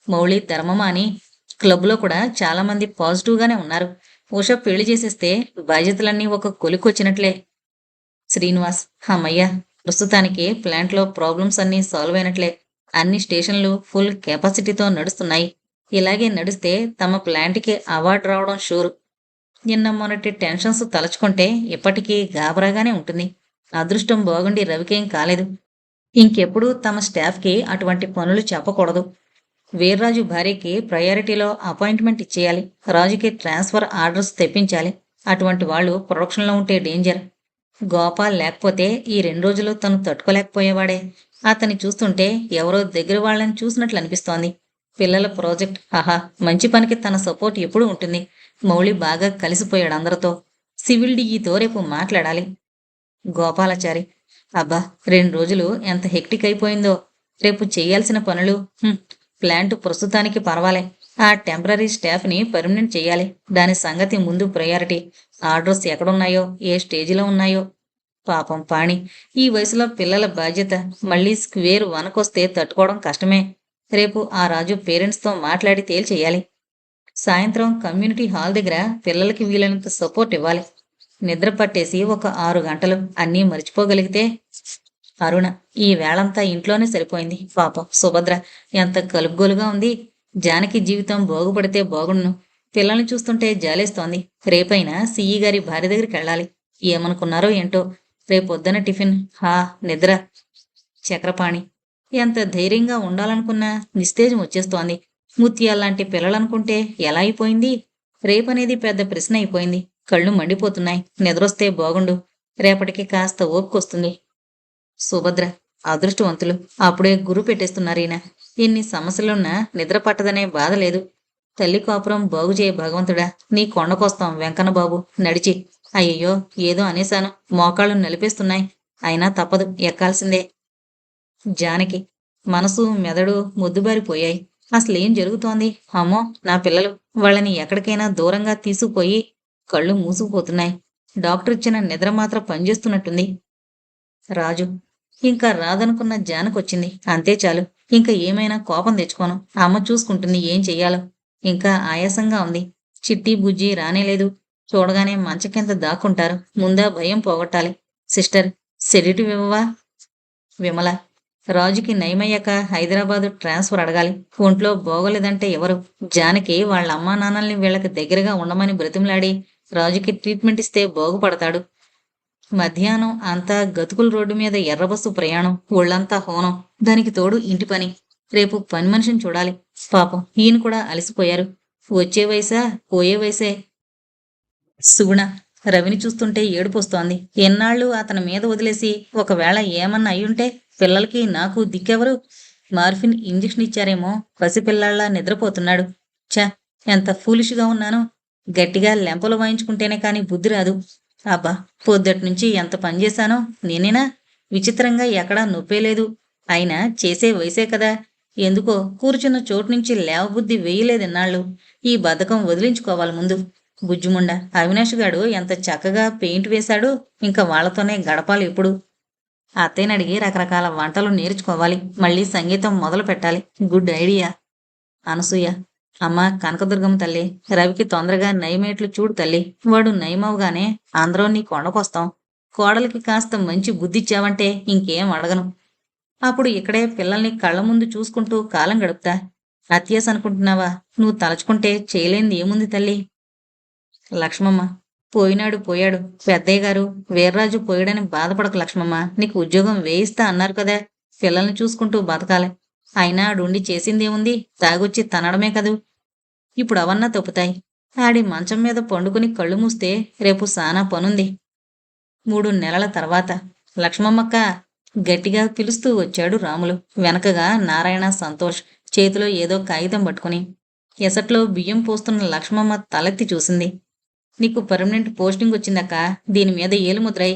[SPEAKER 1] మౌళి ధర్మమా అని క్లబ్లో కూడా చాలా మంది పాజిటివ్గానే ఉన్నారు. ఉష పెళ్లి చేసేస్తే బాధ్యతలన్నీ ఒక కొలికొచ్చినట్లే. శ్రీనివాస్ అమ్మయ్య, ప్రస్తుతానికి ప్లాంట్లో ప్రాబ్లమ్స్ అన్నీ సాల్వ్ అయినట్లే. అన్ని స్టేషన్లు ఫుల్ కెపాసిటీతో నడుస్తున్నాయి. ఇలాగే నడిస్తే తమ ప్లాంట్కి అవార్డు రావడం షూరు. నిన్న మొన్నటి టెన్షన్స్ తలుచుకుంటే ఇప్పటికీ గాబరాగానే ఉంటుంది. అదృష్టం బాగుండి రవికేం కాలేదు. ఇంకెప్పుడు తమ స్టాఫ్కి అటువంటి పనులు చెప్పకూడదు. వీర్రాజు భార్యకి ప్రయారిటీలో అపాయింట్మెంట్ ఇచ్చేయాలి. రాజుకి ట్రాన్స్ఫర్ ఆర్డర్స్ తెప్పించాలి. అటువంటి వాళ్ళు ప్రొడక్షన్లో ఉంటే డేంజర్. గోపాల్ లేకపోతే ఈ 2 రోజులు తను తట్టుకోలేకపోయేవాడే. అతన్ని చూస్తుంటే ఎవరో దగ్గర వాళ్ళని చూసినట్లు అనిపిస్తోంది. పిల్లల ప్రాజెక్ట్, ఆహా, మంచి పనికి తన సపోర్ట్ ఎప్పుడూ ఉంటుంది. మౌళి బాగా కలిసిపోయాడు అందరితో. సివిల్ డిఈతో రేపు మాట్లాడాలి. గోపాలాచారి అబ్బా, 2 రోజులు ఎంత హెక్టిక్ అయిపోయిందో. రేపు చేయాల్సిన పనులు ప్లాంట్ ప్రస్తుతానికి పర్వాలే. ఆ టెంపరీ స్టాఫ్ని పర్మనెంట్ చేయాలి. దాని సంగతి ముందు ప్రయారిటీ. ఆర్డర్స్ ఎక్కడున్నాయో ఏ స్టేజిలో ఉన్నాయో. పాపం పాణి, ఈ వయసులో పిల్లల బాధ్యత మళ్ళీ స్క్వేర్ వనకొస్తే తట్టుకోవడం కష్టమే. రేపు ఆ రాజు పేరెంట్స్తో మాట్లాడి తేల్చేయాలి. సాయంత్రం కమ్యూనిటీ హాల్ దగ్గర పిల్లలకి వీలైనంత సపోర్ట్ ఇవ్వాలి. నిద్ర పట్టేసి ఒక 6 గంటలు అన్నీ మర్చిపోగలిగితే. అరుణ ఈ వేళంతా ఇంట్లోనే సరిపోయింది. పాపం సుభద్ర ఎంత కలుపుగోలుగా ఉంది. జానకి జీవితం బాగుపడితే బాగుండును. పిల్లల్ని చూస్తుంటే జాలేస్తోంది. రేపైనా సిఈ గారి భార్య దగ్గరికి వెళ్ళాలి. ఏమనుకున్నారో ఏంటో. రేపొద్దున టిఫిన్ నిద్ర. చక్రపాణి ఎంత ధైర్యంగా ఉండాలనుకున్నా నిస్తేజం వచ్చేస్తోంది. ముత్యాల్లాంటి పిల్లలనుకుంటే ఎలా అయిపోయింది. రేపనేది పెద్ద ప్రశ్న అయిపోయింది. కళ్ళు మండిపోతున్నాయి. నిద్రొస్తే బాగుండు. రేపటికి కాస్త ఓపికొస్తుంది. సుభద్ర అదృష్టవంతులు. అప్పుడే గురు పెట్టేస్తున్నారీయన. ఎన్ని సమస్యలున్నా నిద్ర పట్టదనే బాధ లేదు. తల్లి కాపురం బాగుచేయ భగవంతుడా. నీ కొండకొస్తాం వెంకన్నబాబు నడిచి. అయ్యయ్యో, ఏదో అనేశాను. మోకాళ్ళు నలిపేస్తున్నాయి. అయినా తప్పదు, ఎక్కాల్సిందే. జానకి మనసు మెదడు మొద్దుబారిపోయాయి. అసలేం జరుగుతోంది. అమ్మో, నా పిల్లలు. వాళ్ళని ఎక్కడికైనా దూరంగా తీసుకుపోయి. కళ్ళు మూసుకుపోతున్నాయి. డాక్టర్ ఇచ్చిన నిద్ర మాత్రం పనిచేస్తున్నట్టుంది. రాజు ఇంకా రాదనుకున్న జానకొచ్చింది. అంతే చాలు. ఇంకా ఏమైనా కోపం తెచ్చుకోను. అమ్మ చూసుకుంటుంది ఏం చెయ్యాలో. ఇంకా ఆయాసంగా ఉంది. చిట్టి బుజ్జి రానేలేదు. చూడగానే మంచం కింద దాక్కుంటారు. ముందా భయం పోగొట్టాలి. సిస్టర్, సెడిటివ్ ఇవ్వవా? విమల రాజుకి నయమయ్యాక హైదరాబాదు ట్రాన్స్ఫర్ అడగాలి. ఒంట్లో బాగోలేదంటే ఎవరు? జానకి వాళ్ళ అమ్మా నాన్నల్ని వీళ్ళకి దగ్గరగా ఉండమని బ్రతిమలాడి రాజుకి ట్రీట్మెంట్ ఇస్తే బాగుపడతాడు. మధ్యాహ్నం అంతా గతుకుల రోడ్డు మీద ఎర్రబస్సు ప్రయాణం. ఒళ్ళంతా హోనం. దానికి తోడు ఇంటి పని. రేపు పని మనిషిని చూడాలి. పాపం ఈయన కూడా అలసిపోయారు. వచ్చే వయసా పోయే వయసే. సుగుణ రవిని చూస్తుంటే ఏడుపొస్తోంది. ఎన్నాళ్ళు అతని మీద వదిలేసి ఒకవేళ ఏమన్నా అయ్యుంటే పిల్లలకి నాకు దిక్కెవరు? Morphine injection ఇచ్చారేమో. పసిపిల్లాళ్ళ నిద్రపోతున్నాడు. ఛ, ఎంత ఫూలిష్గా ఉన్నాను. గట్టిగా లెంపలు వాయించుకుంటేనే కాని బుద్ధి రాదు. అబ్బా, పొద్దుట్నుంచి ఎంత పనిచేశానో. నేనేనా? విచిత్రంగా ఎక్కడా నొప్పేలేదు. అయినా చేసే వయసే కదా. ఎందుకో కూర్చున్న చోటు నుంచి లేవబుద్ధి వేయలేదెన్నాళ్ళు. ఈ బద్ధకం వదిలించుకోవాలి ముందు. బుజ్జుముండ అవినాష్ గాడు ఎంత చక్కగా పెయింట్ వేశాడు. ఇంకా వాళ్లతోనే గడపాలి ఇప్పుడు. అత్తయ్యని అడిగి రకరకాల వంటలు నేర్చుకోవాలి. మళ్ళీ సంగీతం మొదలు పెట్టాలి. Good idea. అనసూయ అమ్మ కనకదుర్గమ్మ తల్లి, రవికి తొందరగా నయమేట్లు చూడు తల్లి. వాడు నయమవగానే అందరం నీ కొండకొస్తాం. కోడలికి కాస్త మంచి బుద్ధిచ్చావంటే ఇంకేం అడగను. అప్పుడు ఇక్కడే పిల్లల్ని కళ్ళ ముందు చూసుకుంటూ కాలం గడుపుతా. అత్యాస అనుకుంటున్నావా? నువ్వు తలచుకుంటే చేయలేంది ఏముంది తల్లి. లక్ష్మమ్మ పోయినాడు పోయాడు. పెద్దయ్య గారు, వీర్రాజు పోయాడని బాధపడకు లక్ష్మమ్మ. నీకు ఉద్యోగం వేయిస్తా అన్నారు కదా. పిల్లల్ని చూసుకుంటూ బతకాలి. అయినా ఆడుండి చేసిందేముంది? తాగొచ్చి తనడమే కదూ. ఇప్పుడు అవన్నా తప్పుతాయి. ఆడి మంచం మీద పండుకుని కళ్ళు మూస్తే రేపు సానా పనుంది. 3 నెలల తర్వాత లక్ష్మమ్మక్క గట్టిగా పిలుస్తూ వచ్చాడు రాములు. వెనకగా నారాయణ, సంతోష్ చేతిలో ఏదో కాగితం పట్టుకుని. ఎసట్లో బియ్యం పోస్తున్న లక్ష్మమ్మ తలెత్తి చూసింది. నీకు పర్మనెంట్ పోస్టింగ్ వచ్చిందక్క. దీని మీద ఏలుముద్రై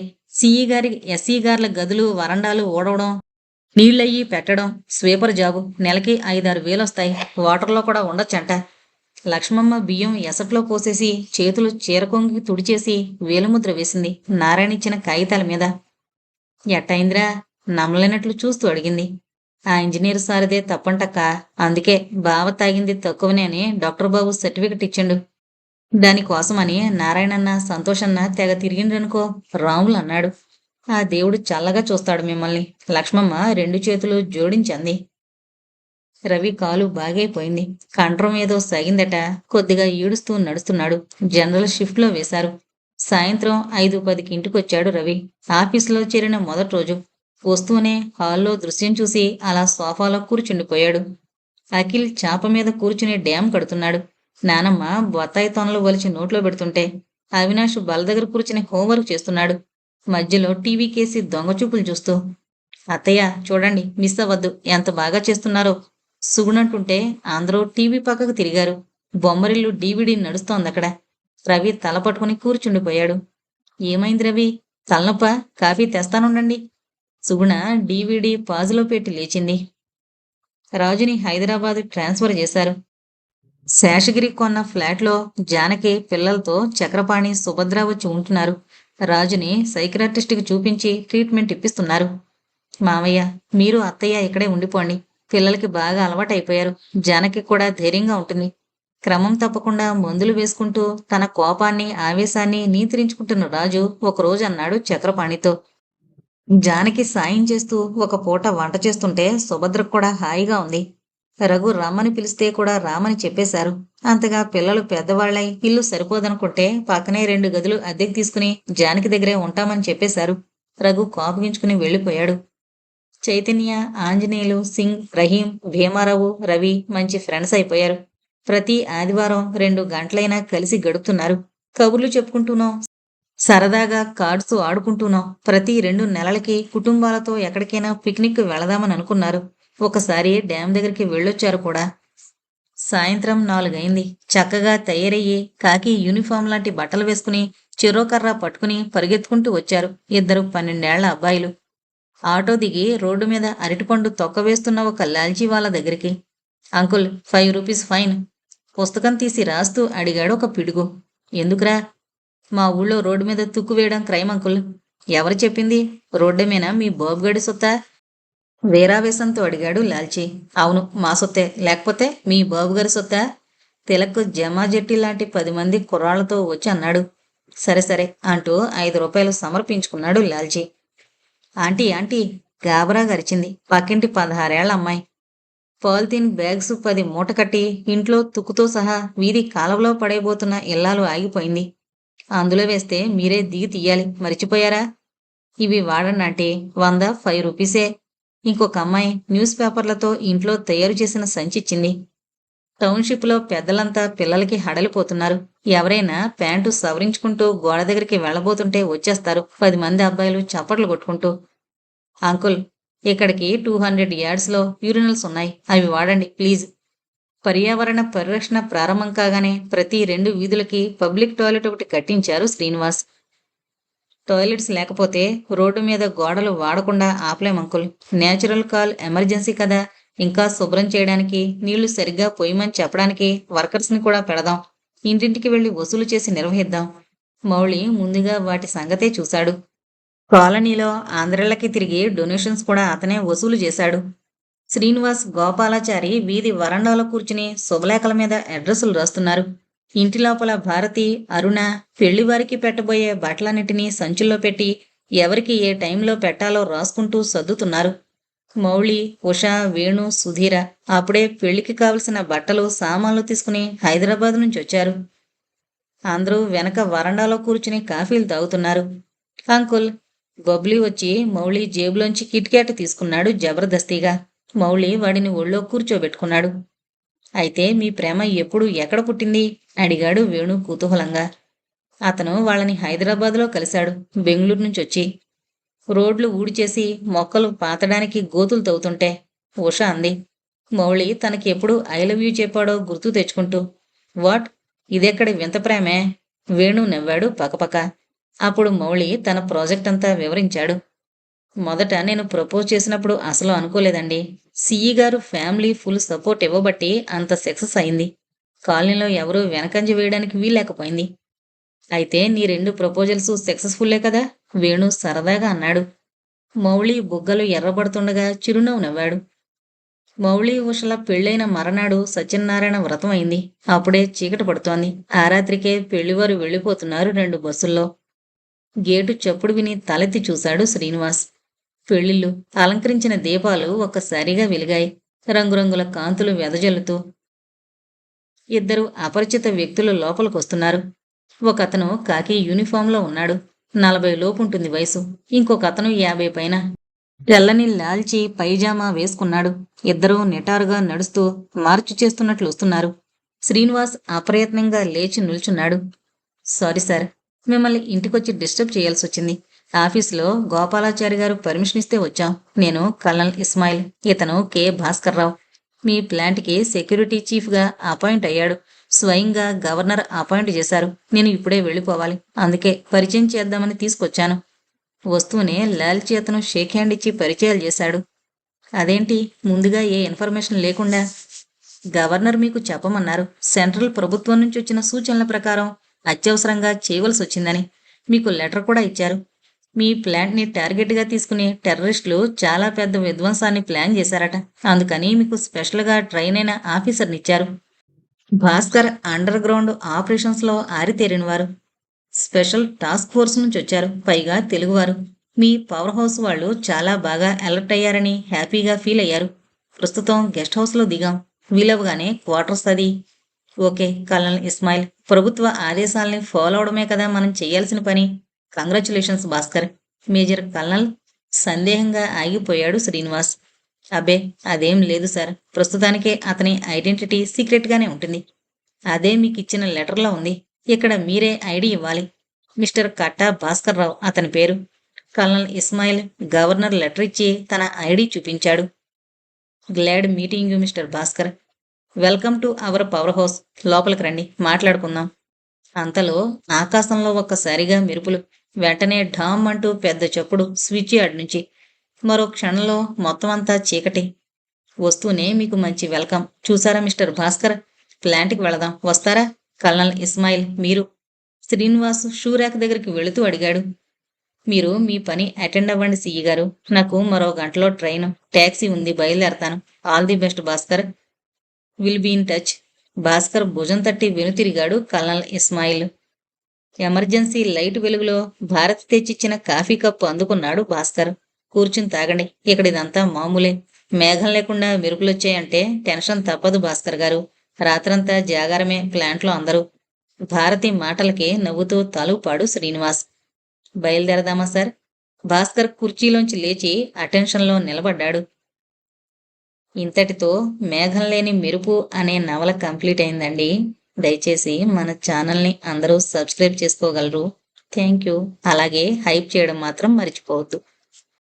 [SPEAKER 1] ఎస్సీ గార్ల గదులు వరండాలు ఊడవడం, నీళ్ళయ్యి పెట్టడం, స్వీపర్ జాబు. నెలకి 5-6 వేలొస్తాయి. వాటర్లో కూడా ఉండొచ్చంట. లక్ష్మమ్మ బియ్యం ఎసట్లో పోసేసి చేతులు చీరకొంగి తుడిచేసి వేలుముద్ర వేసింది నారాయణిచ్చిన కాగితాల మీద. ఎట్టయిందిరా? నమ్మలేనట్లు చూస్తూ అడిగింది. ఆ ఇంజనీర్ సారిదే తప్పంటక్క. అందుకే బావ తాగింది తక్కువనే అని డాక్టర్ బాబు సర్టిఫికెట్ ఇచ్చిండు. దానికోసమని నారాయణన్న, సంతోషన్న తెగ తిరిగిండ్రనుకో, రాములు అన్నాడు. ఆ దేవుడు చల్లగా చూస్తాడు మిమ్మల్ని. లక్ష్మమ్మ 2 చేతులు జోడించంది. రవి కాలు బాగైపోయింది. కంఠం ఏదో సాగిందట. కొద్దిగా ఈడుస్తూ నడుస్తున్నాడు. జనరల్ షిఫ్ట్లో వేశారు. సాయంత్రం 5:10కి ఇంటికొచ్చాడు రవి. ఆఫీసులో చేరిన మొదటి రోజు. వస్తూనే హాల్లో దృశ్యం చూసి అలా సోఫాలో కూర్చుండిపోయాడు. అఖిల్ చాప మీద కూర్చుని డ్యామ్ కడుతున్నాడు. నానమ్మ బొత్తాయి తొనలు వలిచి నోట్లో పెడుతుంటే అవినాష్ బల దగ్గర కూర్చుని హోంవర్క్ చేస్తున్నాడు. మధ్యలో టీవీ కేసి దొంగచూపులు చూస్తూ, అత్తయ్య చూడండి, మిస్ అవ్వద్దు, ఎంత బాగా చేస్తున్నారో సుగుణంటుంటే అందరూ టీవీ పక్కకు తిరిగారు. బొమ్మరిల్లు డీవీడీ నడుస్తోందక్కడ. రవి తల పట్టుకుని కూర్చుండిపోయాడు. ఏమైంది రవి? తలనొప్ప? కాఫీ తెస్తానుండండి. సుగుణ డీవీడీ పాజులో పెట్టి లేచింది. రాజుని హైదరాబాద్ ట్రాన్స్ఫర్ చేశారు. శేషగిరి కొన్న ఫ్లాట్లో జానకి పిల్లలతో చక్రపాణి, సుభద్ర వచ్చి ఉంటున్నారు. రాజుని సైకియాట్రిస్ట్కి చూపించి ట్రీట్మెంట్ ఇప్పిస్తున్నారు. మామయ్య, మీరు అత్తయ్య ఇక్కడే ఉండిపోండి. పిల్లలకి బాగా అలవాటైపోయారు. జానకి కూడా ధైర్యంగా ఉంటుంది. క్రమం తప్పకుండా మందులు వేసుకుంటూ తన కోపాన్ని, ఆవేశాన్ని నియంత్రించుకుంటున్న రాజు ఒకరోజు అన్నాడు చక్రపాణితో. జానకి సాయం చేస్తూ ఒక పూట వంట చేస్తుంటే సుభద్రకు కూడా హాయిగా ఉంది. రఘు రమ్మని పిలిస్తే కూడా రామని చెప్పేశారు. అంతగా పిల్లలు పెద్దవాళ్లై ఇల్లు సరిపోదనుకుంటే పక్కనే 2 గదులు అద్దెకి తీసుకుని జానకి దగ్గరే ఉంటామని చెప్పేశారు. రఘు కోపగించుకుని వెళ్ళిపోయాడు. చైతన్య, ఆంజనేయులు, సింగ్, రహీం, భీమారావు, రవి మంచి ఫ్రెండ్స్ అయిపోయారు. ప్రతి ఆదివారం 2 గంటలైనా కలిసి గడుపుతున్నారు. కబుర్లు చెప్పుకుంటూనో, సరదాగా కార్డ్స్ ఆడుకుంటూనో ప్రతి 2 నెలలకి కుటుంబాలతో ఎక్కడికైనా పిక్నిక్ వెళదామని అనుకున్నారు. ఒకసారి డ్యాం దగ్గరికి వెళ్ళొచ్చారు కూడా. సాయంత్రం 4 అయింది. చక్కగా తయారయ్యి కాకి యూనిఫామ్ లాంటి బట్టలు వేసుకుని చెరోకర్ర పట్టుకుని పరిగెత్తుకుంటూ వచ్చారు 2 12 ఏళ్ల అబ్బాయిలు. ఆటో దిగి రోడ్డు మీద అరటిపండు తొక్కవేస్తున్న ఒక లాల్చీ వాళ్ళ దగ్గరికి. Uncle, 5 rupees fine. పుస్తకం తీసి రాస్తూ అడిగాడు ఒక పిడుగు. ఎందుకురా? మా ఊళ్ళో రోడ్డు మీద తుక్కు వేయడం క్రైమ్ అంకుల్. ఎవరు చెప్పింది? రోడ్డమేనా మీ బాబుగడి సొత్తా? వీరావేశంతో అడిగాడు లాల్చీ. అవును, మా సొత్తే. లేకపోతే మీ బాబుగారి సొత్తా? తిలక్ జమాజెట్టి లాంటి 10 మంది కుర్రాళ్లతో వచ్చి అన్నాడు. సరే సరే అంటూ 5 రూపాయలు సమర్పించుకున్నాడు లాల్చీ. ఆంటీ ఆంటీ, గాబరా గరిచింది పక్కింటి 16 ఏళ్ల అమ్మాయి. పాలిథీన్ బ్యాగ్స్ 10 మూట కట్టి ఇంట్లో తుక్కుతో సహా వీధి కాలవలో పడైపోతున్న ఇల్లాలు ఆగిపోయింది. అందులో వేస్తే మీరే దిగి తీయాలి, మరిచిపోయారా? ఇవి వాడండి 100 5 రూపీసే. ఇంకొక అమ్మాయి న్యూస్ పేపర్లతో ఇంట్లో తయారు చేసిన సంచిచ్చింది. టౌన్షిప్లో పెద్దలంతా పిల్లలకి హడలిపోతున్నారు. ఎవరైనా ప్యాంటు సవరించుకుంటూ గోడ దగ్గరికి వెళ్ళబోతుంటే వచ్చేస్తారు 10 మంది అబ్బాయిలు చప్పట్లు కొట్టుకుంటూ. అంకుల్, ఇక్కడికి 200 యార్డ్స్లో యూరినల్స్ ఉన్నాయి, అవి వాడండి ప్లీజ్. పర్యావరణ పరిరక్షణ ప్రారంభం కాగానే ప్రతి 2 వీధులకి పబ్లిక్ టాయిలెట్ ఒకటి కట్టించారు శ్రీనివాస్. టాయిలెట్స్ లేకపోతే రోడ్డు మీద గోడలు వాడకుండా ఆపలేం అంకుల్. నేచురల్ కాల్ ఎమర్జెన్సీ కదా. ఇంకా శుభ్రం చేయడానికి, నీళ్లు సరిగ్గా పొయ్యమని చెప్పడానికి వర్కర్స్ని కూడా పెడదాం. ఇంటింటికి వెళ్లి వసూలు చేసి నిర్వహిద్దాం. మౌళి ముందుగా వాటి సంగతే చూశాడు. కాలనీలో ఆంధ్రలకి తిరిగి డొనేషన్స్ కూడా అతనే వసూలు చేశాడు. శ్రీనివాస్, గోపాలాచారి వీధి వరండాలో కూర్చుని శుభలేఖల మీద అడ్రస్సులు రాస్తున్నారు. ఇంటి లోపల భారతి, అరుణ పెళ్లివారికి పెట్టబోయే బట్టలన్నిటినీ సంచుల్లో పెట్టి ఎవరికి ఏ టైంలో పెట్టాలో రాసుకుంటూ సర్దుతున్నారు. మౌళి, ఉష, వేణు, సుధీర అప్పుడే పెళ్లికి కావలసిన బట్టలు, సామాన్లు తీసుకుని హైదరాబాద్ నుంచి వచ్చారు. అందరూ వెనక వరండాలో కూర్చుని కాఫీలు తాగుతున్నారు. అంకుల్, బబ్లీ వచ్చి మౌళి జేబులోంచి కిట్కాట్ తీసుకున్నాడు జబర్దస్తిగా. మౌళి వాడిని ఒళ్ళో కూర్చోబెట్టుకున్నాడు. అయితే మీ ప్రేమ ఎప్పుడు ఎక్కడ పుట్టింది? అడిగాడు వేణు కుతూహలంగా. అతను వాళ్ళని హైదరాబాద్లో కలిశాడు, బెంగళూరు నుంచి వచ్చి. రోడ్లు ఊడిచేసి మొక్కలు పాతడానికి గోతులు తవ్వుతుంటే ఉష అంది. మౌళి తనకి ఎప్పుడు ఐ లవ్ యూ చెప్పాడో గుర్తు తెచ్చుకుంటూ. వాట్, ఇదెక్కడి వింత ప్రేమే? వేణు నవ్వాడు పకపక. అప్పుడు మౌళి తన ప్రాజెక్ట్ అంతా వివరించాడు. మొదట నేను ప్రపోజ్ చేసినప్పుడు అసలు అనుకోలేదండి. సిఈ గారు ఫ్యామిలీ ఫుల్ సపోర్ట్ ఇవ్వబట్టి అంత సక్సెస్ అయింది. కాలనీలో ఎవరూ వెనకంజ వేయడానికి వీల్లేకపోయింది. అయితే నీ 2 ప్రపోజల్స్ సక్సెస్ఫుల్లే కదా? వేణు సరదాగా అన్నాడు. మౌళి బుగ్గలు ఎర్రబడుతుండగా చిరునవ్వు నవ్వాడు. మౌళి ఉషల పెళ్లైన మరనాడు సత్యనారాయణ వ్రతం అయింది. అప్పుడే చీకటి పడుతోంది. ఆ రాత్రికే పెళ్లివారు వెళ్ళిపోతున్నారు 2 బస్సుల్లో. గేటు చప్పుడు విని తలెత్తి చూశాడు శ్రీనివాస్. పెళ్లిళ్ళు, అలంకరించిన దీపాలు ఒక్కసారిగా వెలిగాయి. రంగురంగుల కాంతులు వెదజల్లుతూ. 2 అపరిచిత వ్యక్తులు లోపలికొస్తున్నారు. ఒకతను కాకి యూనిఫాంలో ఉన్నాడు. 40 లోపుంటుంది వయసు. ఇంకొకతను 50 పైన. తెల్లని లాల్చి పైజామా వేసుకున్నాడు. ఇద్దరూ నిటారుగా నడుస్తూ మార్చు చేస్తున్నట్లు వస్తున్నారు. శ్రీనివాస్ అప్రయత్నంగా లేచి నిల్చున్నాడు. సారీ సార్, మిమ్మల్ని ఇంటికొచ్చి డిస్టర్బ్ చేయాల్సొచ్చింది. ఆఫీసులో గోపాలాచారి గారు పర్మిషన్ ఇస్తే వచ్చాం. నేను కల్నల్ ఇస్మాయిల్, ఇతను కె భాస్కర్రావు. మీ ప్లాంట్కి సెక్యూరిటీ చీఫ్గా అపాయింట్ అయ్యాడు. స్వయంగా గవర్నర్ అపాయింట్ చేశారు. నేను ఇప్పుడే వెళ్ళిపోవాలి. అందుకే పరిచయం చేద్దామని తీసుకొచ్చాను. వస్తూనే లాల్చి అతను షేక్ హ్యాండ్ ఇచ్చి పరిచయాలు చేశాడు. అదేంటి, ముందుగా ఏ ఇన్ఫర్మేషన్ లేకుండా? గవర్నర్ మీకు చెప్పమన్నారు. సెంట్రల్ ప్రభుత్వం నుంచి వచ్చిన సూచనల ప్రకారం అత్యవసరంగా చేయవలసి వచ్చిందని మీకు లెటర్ కూడా ఇచ్చారు. మీ ప్లాంట్ని టార్గెట్గా తీసుకుని టెర్రరిస్టులు చాలా పెద్ద విధ్వంసాన్ని ప్లాన్ చేశారట. అందుకని మీకు స్పెషల్గా ట్రైన్ అయిన ఆఫీసర్నిచ్చారు. భాస్కర్ అండర్ గ్రౌండ్ ఆపరేషన్స్లో ఆరితేరినవారు. స్పెషల్ టాస్క్ ఫోర్స్ నుంచి వచ్చారు. పైగా తెలుగువారు. మీ పవర్ హౌస్ వాళ్ళు చాలా బాగా అలర్ట్ అయ్యారని హ్యాపీగా ఫీల్ అయ్యారు. ప్రస్తుతం గెస్ట్ హౌస్లో దిగాం. వీలవగానే క్వార్టర్స్ అది. ఓకే కల్నల్ ఇస్మాయిల్, ప్రభుత్వ ఆదేశాలని ఫాలో అవడమే కదా మనం చేయాల్సిన పని. కంగ్రాచులేషన్స్ భాస్కర్. మేజర్ కల్నల్ సందేహంగా ఆగిపోయాడు శ్రీనివాస్. అబ్బే, అదేం లేదు సార్. ప్రస్తుతానికే అతని ఐడెంటిటీ సీక్రెట్గానే ఉంటుంది. అదే మీకు ఇచ్చిన లెటర్లో ఉంది. ఇక్కడ మీరే ఐడి ఇవ్వాలి. మిస్టర్ కట్టా భాస్కర్ రావు అతని పేరు. కల్నల్ ఇస్మాయిల్ గవర్నర్ లెటర్ ఇచ్చి తన ఐడి చూపించాడు. Glad meeting you mister Bhaskar. Welcome to our power house. లోపలికి రండి, మాట్లాడుకుందాం. అంతలో ఆకాశంలో ఒక్కసారిగా మెరుపులు. వెంటనే ఢామ్ అంటూ పెద్ద చప్పుడు స్విచ్ యార్డ్ నుంచి. మరో క్షణంలో మొత్తం అంతా చీకటి. వస్తూనే మీకు మంచి వెల్కమ్. చూసారా మిస్టర్ భాస్కర్, ప్లాంట్కి వెళదాం, వస్తారా? కల్నల్ ఇస్మాయిల్, మీరు? శ్రీనివాస్ షూరాక్ దగ్గరికి వెళుతూ అడిగాడు. మీరు మీ పని అటెండ్ అవ్వండి సిఈ గారు. నాకు మరో గంటలో ట్రైన్, ట్యాక్సీ ఉంది, బయలుదేరతాను. All the best Bhaskar. Will be in touch. Bhaskar భుజం తట్టి వెనుతిరిగాడు కల్నల్ ఇస్మాయిల్. ఎమర్జెన్సీ లైట్ వెలుగులో భారత్ తెచ్చిచ్చిన కాఫీ కప్పు అందుకున్నాడు భాస్కర్. కూర్చుని తాగండి, ఇక్కడిదంతా మామూలే. మేఘం లేకుండా మెరుపులొచ్చాయంటే టెన్షన్ తప్పదు భాస్కర్ గారు. రాత్రంతా జాగారమే ప్లాంట్లో అందరూ. భారతి మాటలకి నవ్వుతూ తలుపాడు శ్రీనివాస్. బయలుదేరదామా సార్? భాస్కర్ కుర్చీలోంచి లేచి అటెన్షన్లో నిలబడ్డాడు. ఇంతటితో మేఘం లేని మెరుపు అనే నవల కంప్లీట్ అయిందండి. దయచేసి మన ఛానల్ని అందరూ సబ్స్క్రైబ్ చేసుకోగలరు. Thank you. అలాగే హైప్ చేయడం మాత్రం మర్చిపోవద్దు.